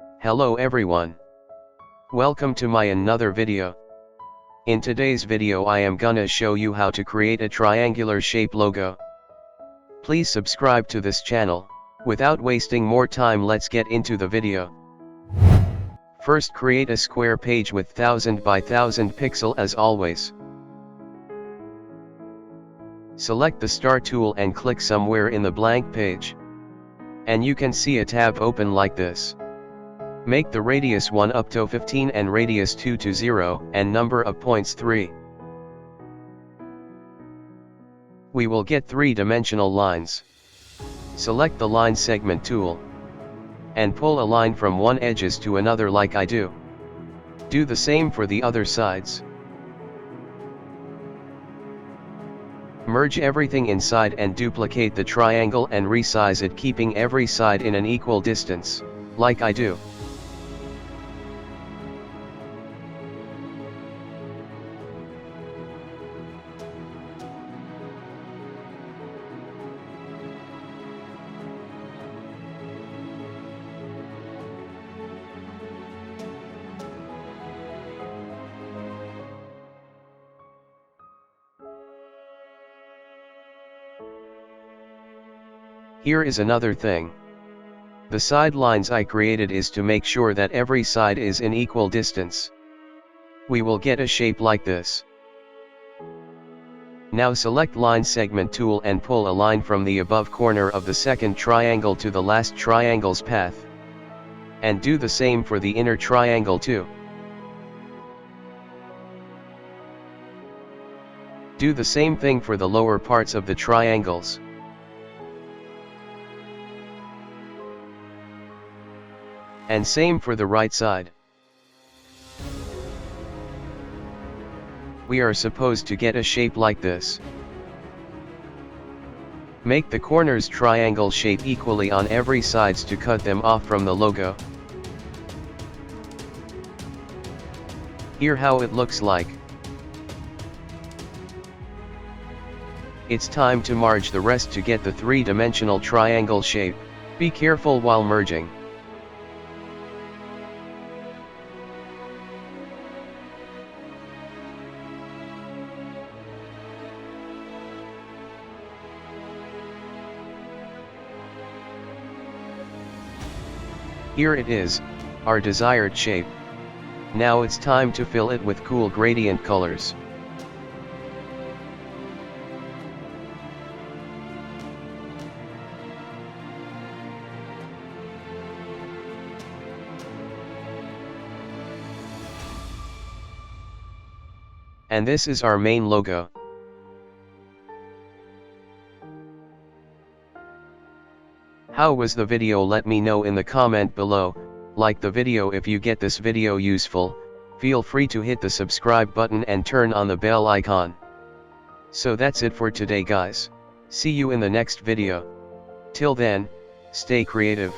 Hello everyone. Welcome to my another video. In today's video I am gonna show you how to create a triangular shape logo. Please subscribe to this channel. Without wasting more time, let's get into the video. First, create a square page with 1000 by 1000 pixel as always. Select the star tool and click somewhere in the blank page. And you can see a tab open like this. Make the radius 1 up to 15 and radius 2 to 0 and number of points 3. We will get three-dimensional lines. Select the line segment tool. And pull a line from one edges to another like I do. Do the same for the other sides. Merge everything inside and duplicate the triangle and resize it, keeping every side in an equal distance, like I do. Here is another thing. The side lines I created is to make sure that every side is in equal distance. We will get a shape like this. Now select line segment tool and pull a line from the above corner of the second triangle to the last triangle's path. And do the same for the inner triangle too. Do the same thing for the lower parts of the triangles. And same for the right side. We are supposed to get a shape like this. Make the corners triangle shape equally on every sides to cut them off from the logo. Here how it looks like. It's time to merge the rest to get the three-dimensional triangle shape. Be careful while merging. Here it is, our desired shape. Now it's time to fill it with cool gradient colors. And this is our main logo. How was the video? Let me know in the comment below. Like the video if you get this video useful. Feel free to hit the subscribe button and turn on the bell icon. So that's it for today guys. See you in the next video. Till then, stay creative.